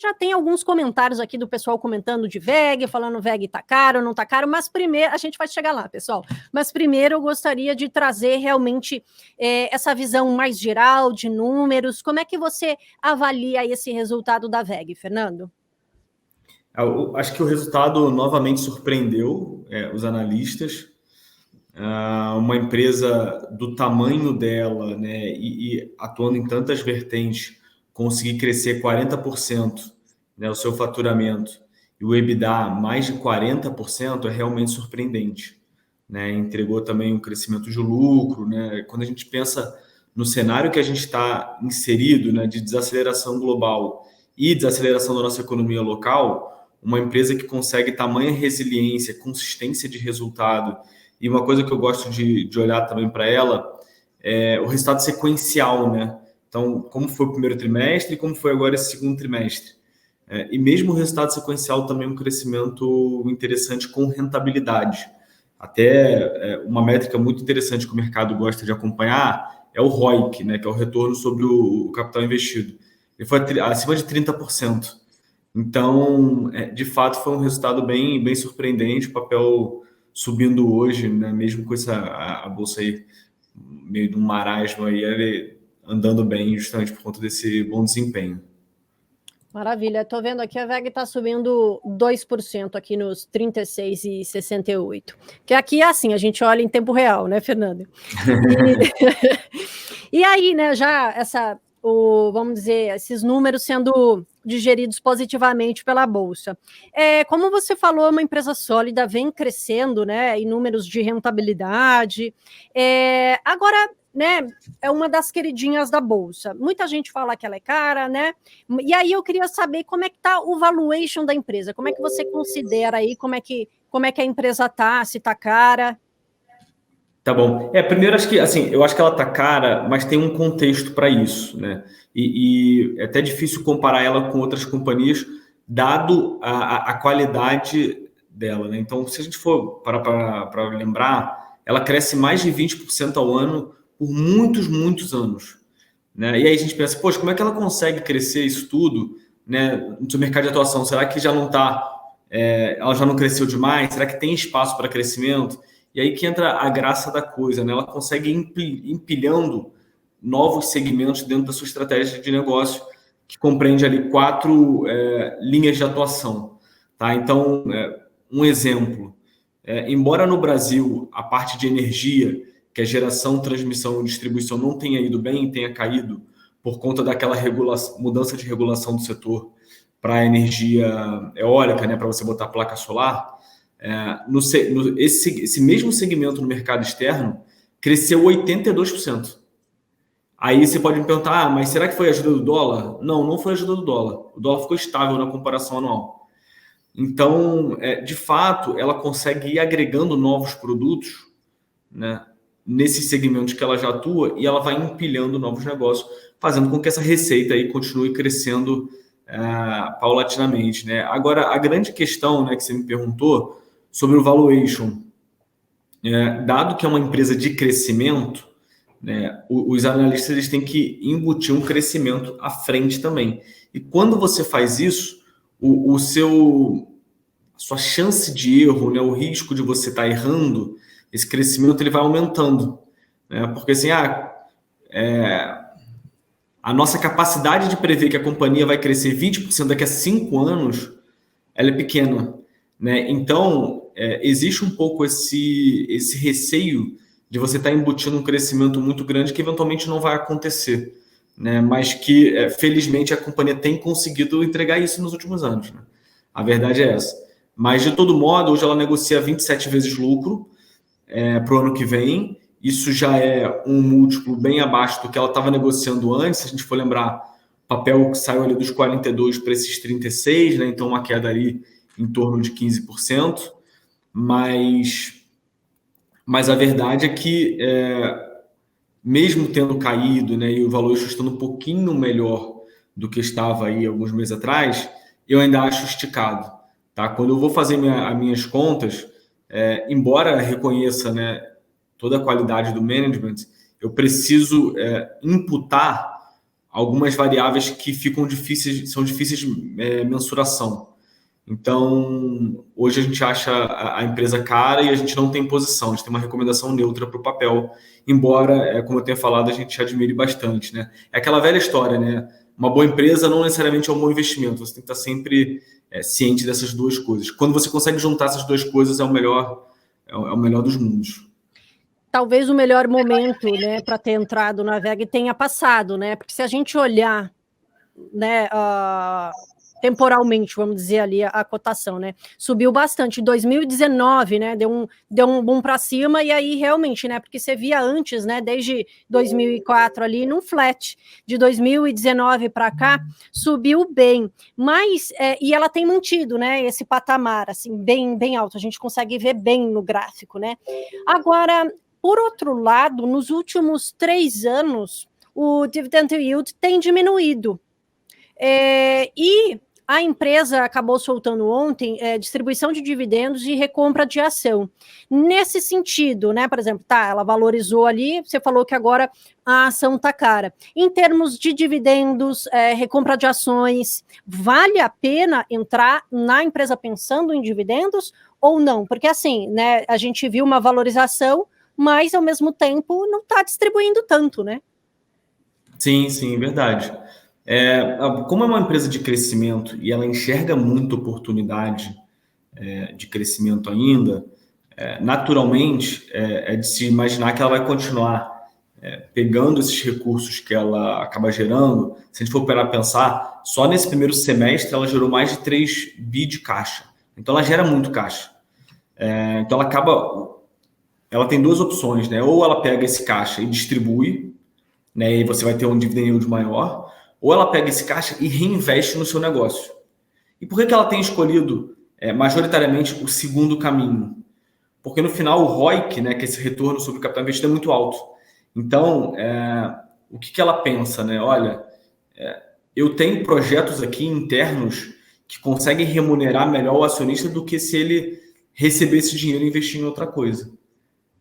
Já tem alguns comentários aqui do pessoal comentando de VEG, falando VEG tá caro, não tá caro, mas primeiro, a gente vai chegar lá, pessoal, mas primeiro eu gostaria de trazer realmente essa visão mais geral de números. Como é que você avalia esse resultado da VEG, Fernando? Eu acho que o resultado novamente surpreendeu os analistas. Uma empresa do tamanho dela, né, e atuando em tantas vertentes, conseguir crescer 40%, né, o seu faturamento e o EBITDA mais de 40% é realmente surpreendente, né? Entregou também um crescimento de lucro, né? Quando a gente pensa no cenário que a gente está inserido, né, de desaceleração global e desaceleração da nossa economia local, uma empresa que consegue tamanha resiliência, consistência de resultado. E uma coisa que eu gosto de olhar também para ela é o resultado sequencial, né? Então, como foi o primeiro trimestre e como foi agora esse segundo trimestre. E mesmo o resultado sequencial também é um crescimento interessante com rentabilidade. Até uma métrica muito interessante que o mercado gosta de acompanhar é o ROIC, né? Que é o retorno sobre o capital investido. Ele foi acima de 30%. Então, de fato, foi um resultado bem surpreendente. O papel subindo hoje, né? Mesmo com a bolsa aí meio de um marasmo aí, ele andando bem justamente por conta desse bom desempenho. Maravilha, estou vendo aqui a VEG está subindo 2% aqui nos 36,68. Que aqui é assim, a gente olha em tempo real, né, Fernando? E aí, né, já vamos dizer, esses números sendo digeridos positivamente pela Bolsa. Como você falou, é uma empresa sólida, vem crescendo, né, em números de rentabilidade. Agora, né, é uma das queridinhas da Bolsa. Muita gente fala que ela é cara, né? E aí eu queria saber como é que está o valuation da empresa, como é que você considera aí, como é que a empresa está, se está cara? Tá bom. Primeiro, acho que assim, eu acho que ela tá cara, mas tem um contexto para isso, né? E é até difícil comparar ela com outras companhias, dado a qualidade dela, né? Então, se a gente for para lembrar, ela cresce mais de 20% ao ano por muitos anos, né? E aí a gente pensa, poxa, como é que ela consegue crescer isso tudo, né, no seu mercado de atuação? Será que já não tá, ela já não cresceu demais? Será que tem espaço para crescimento? E aí que entra a graça da coisa, né? Ela consegue empilhando novos segmentos dentro da sua estratégia de negócio, que compreende ali 4 linhas de atuação, tá? Então, um exemplo, embora no Brasil a parte de energia, que é geração, transmissão e distribuição, não tenha ido bem, tenha caído por conta daquela mudança de regulação do setor para a energia eólica, né, para você botar placa solar, esse mesmo segmento no mercado externo cresceu 82%. Aí você pode me perguntar, mas será que foi a ajuda do dólar? Não, não foi a ajuda do dólar. O dólar ficou estável na comparação anual. Então, de fato, ela consegue ir agregando novos produtos, né, nesses segmentos que ela já atua, e ela vai empilhando novos negócios, fazendo com que essa receita aí continue crescendo paulatinamente, né? Agora, a grande questão, né, que você me perguntou sobre o valuation, dado que é uma empresa de crescimento, né, os analistas eles têm que embutir um crescimento à frente também. E quando você faz isso, a sua chance de erro, né, o risco de você estar errando, esse crescimento ele vai aumentando, né? Porque assim, a nossa capacidade de prever que a companhia vai crescer 20% daqui a 5 anos, ela é pequena, né? Então, existe um pouco esse receio de você estar embutindo um crescimento muito grande que eventualmente não vai acontecer, né? Mas que, felizmente, a companhia tem conseguido entregar isso nos últimos anos, né? A verdade é essa. Mas, de todo modo, hoje ela negocia 27 vezes lucro para o ano que vem. Isso já é um múltiplo bem abaixo do que ela estava negociando antes. Se a gente for lembrar, o papel que saiu ali dos 42 para esses 36, né? Então uma queda ali em torno de 15%. Mas a verdade é que, mesmo tendo caído, né, e o valor estando um pouquinho melhor do que estava aí alguns meses atrás, eu ainda acho esticado. Tá? Quando eu vou fazer as minhas contas, embora reconheça, né, toda a qualidade do management, eu preciso imputar algumas variáveis que são difíceis de mensuração. Então, hoje a gente acha a empresa cara e a gente não tem posição, a gente tem uma recomendação neutra para o papel, embora, como eu tenho falado, a gente admire bastante, né? É aquela velha história, né? Uma boa empresa não necessariamente é um bom investimento, você tem que estar sempre ciente dessas duas coisas. Quando você consegue juntar essas duas coisas, é o melhor dos mundos. Talvez o melhor momento, né, para ter entrado na VEG tenha passado, né? Porque se a gente olhar, né, temporalmente, vamos dizer ali, a cotação, né? Subiu bastante. Em 2019, né? Deu um boom para cima, e aí realmente, né? Porque você via antes, né? Desde 2004 ali, num flat. De 2019 para cá, subiu bem. Mas, e ela tem mantido, né? Esse patamar, assim, bem alto. A gente consegue ver bem no gráfico, né? Agora, por outro lado, nos últimos 3 anos, o dividend yield tem diminuído. E a empresa acabou soltando ontem distribuição de dividendos e recompra de ação. Nesse sentido, né, por exemplo, ela valorizou ali, você falou que agora a ação está cara. Em termos de dividendos, recompra de ações, vale a pena entrar na empresa pensando em dividendos ou não? Porque assim, né, a gente viu uma valorização, mas ao mesmo tempo não está distribuindo tanto, né? Sim, verdade. Como é uma empresa de crescimento e ela enxerga muita oportunidade de crescimento ainda, naturalmente é de se imaginar que ela vai continuar pegando esses recursos que ela acaba gerando. Se a gente for parar para pensar, só nesse primeiro semestre ela gerou mais de 3 bi de caixa. Então ela gera muito caixa. Então ela tem duas opções, né? Ou ela pega esse caixa e distribui, né, e você vai ter um dividend yield maior, ou ela pega esse caixa e reinveste no seu negócio. E por que ela tem escolhido majoritariamente o segundo caminho? Porque no final o ROIC, né, que é esse retorno sobre o capital investido, é muito alto. Então, o que ela pensa? Né? Olha, eu tenho projetos aqui internos que conseguem remunerar melhor o acionista do que se ele receber esse dinheiro e investir em outra coisa.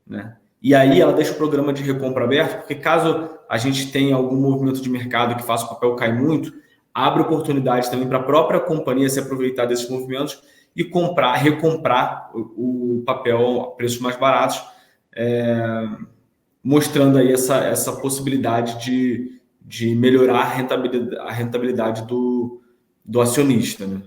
Né? E aí ela deixa o programa de recompra aberto, porque caso a gente tenha algum movimento de mercado que faça o papel cair muito, abre oportunidade também para a própria companhia se aproveitar desses movimentos e recomprar o papel a preços mais baratos, mostrando aí essa possibilidade de melhorar a rentabilidade do acionista. Né?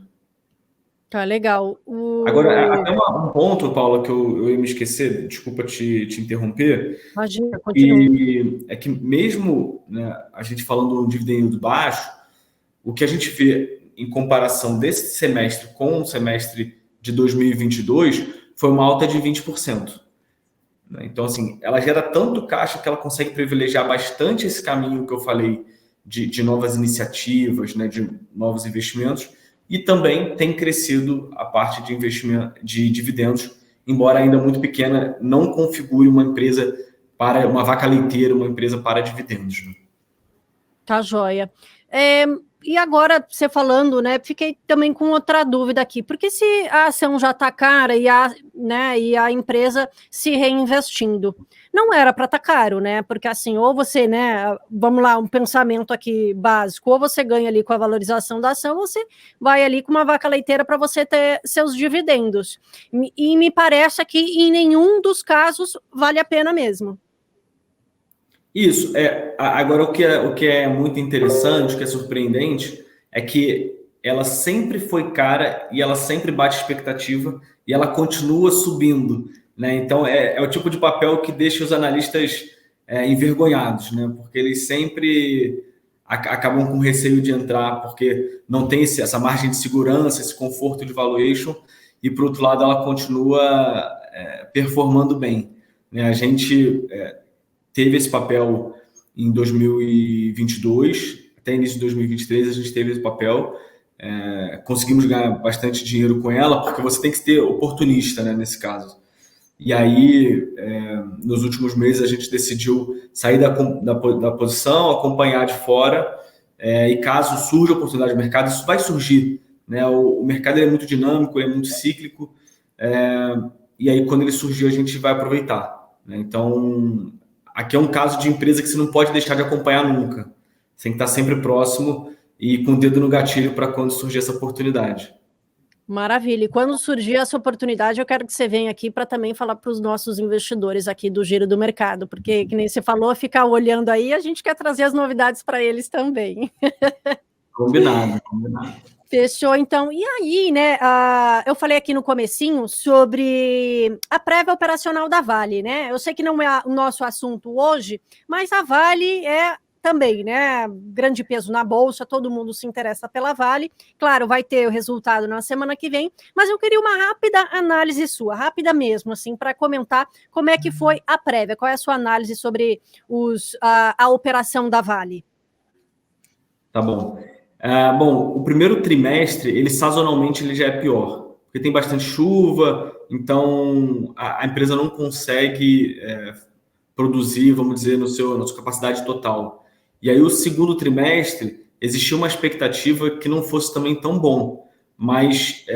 Tá legal. Agora, até um ponto, Paula, que eu ia me esquecer, desculpa te interromper. Imagina, continua. E é que mesmo, né, a gente falando de um dividend yield baixo, o que a gente vê em comparação desse semestre com o semestre de 2022 foi uma alta de 20%. Né? Então, assim, ela gera tanto caixa que ela consegue privilegiar bastante esse caminho que eu falei de novas iniciativas, né, de novos investimentos, e também tem crescido a parte de investimento de dividendos, embora ainda muito pequena, não configure uma empresa para uma vaca leiteira, uma empresa para dividendos. Né? Tá joia. E agora, você falando, né, fiquei também com outra dúvida aqui, porque se a ação já está cara e a empresa se reinvestindo, não era para estar caro, né? Porque assim, ou você, né, vamos lá, um pensamento aqui básico, ou você ganha ali com a valorização da ação, ou você vai ali com uma vaca leiteira para você ter seus dividendos. E me parece que em nenhum dos casos vale a pena mesmo. Isso. Agora, o que é muito interessante, o que é surpreendente, é que ela sempre foi cara e ela sempre bate expectativa e ela continua subindo. Né? Então, é o tipo de papel que deixa os analistas envergonhados, né? Porque eles sempre acabam com receio de entrar, porque não tem essa margem de segurança, esse conforto de valuation, e, por outro lado, ela continua performando bem. Né? A gente teve esse papel em 2022, até início de 2023 a gente teve esse papel, conseguimos ganhar bastante dinheiro com ela, porque você tem que ser oportunista, né, nesse caso. E aí, nos últimos meses, a gente decidiu sair da posição, acompanhar de fora, e caso surja oportunidade de mercado, isso vai surgir. Né? O mercado é muito dinâmico, é muito cíclico, e aí quando ele surgir, a gente vai aproveitar. Né? Então, aqui é um caso de empresa que você não pode deixar de acompanhar nunca. Você tem que estar sempre próximo e com o dedo no gatilho para quando surgir essa oportunidade. Maravilha. E quando surgir essa oportunidade, eu quero que você venha aqui para também falar para os nossos investidores aqui do Giro do Mercado, porque, que nem você falou, ficar olhando aí, a gente quer trazer as novidades para eles também. Combinado, combinado. Fechou, então. E aí, né, eu falei aqui no comecinho sobre a prévia operacional da Vale, né? Eu sei que não é o nosso assunto hoje, mas a Vale é também, né, grande peso na bolsa, todo mundo se interessa pela Vale. Claro, vai ter o resultado na semana que vem, mas eu queria uma rápida análise sua, rápida mesmo, assim, para comentar como é que foi a prévia, qual é a sua análise sobre a operação da Vale. Tá bom. Bom, o primeiro trimestre, ele sazonalmente ele já é pior, porque tem bastante chuva, então a empresa não consegue produzir, vamos dizer, na sua capacidade total. E aí o segundo trimestre, existia uma expectativa que não fosse também tão bom, mas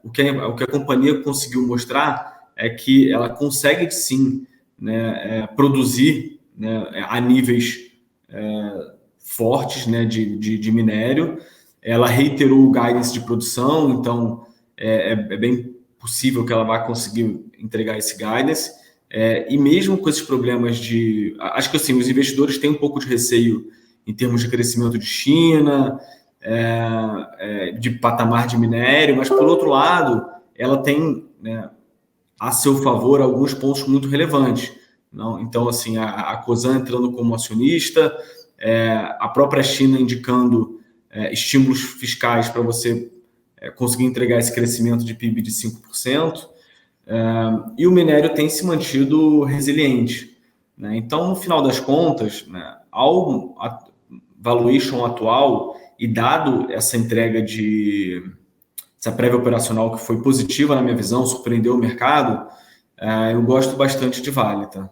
o que a companhia conseguiu mostrar é que ela consegue sim, né, produzir, né, a níveis fortes, né, de minério. Ela reiterou o guidance de produção, então é bem possível que ela vá conseguir entregar esse guidance. E mesmo com esses problemas acho que assim, os investidores têm um pouco de receio em termos de crescimento de China, de patamar de minério, mas por outro lado, ela tem, né, a seu favor alguns pontos muito relevantes. Não? Então, assim, a Cosan entrando como acionista, a própria China indicando estímulos fiscais para você conseguir entregar esse crescimento de PIB de 5%, e o minério tem se mantido resiliente. Né? Então, no final das contas, né, ao valuation atual e dado essa entrega essa prévia operacional que foi positiva na minha visão, surpreendeu o mercado, eu gosto bastante de Vale, tá?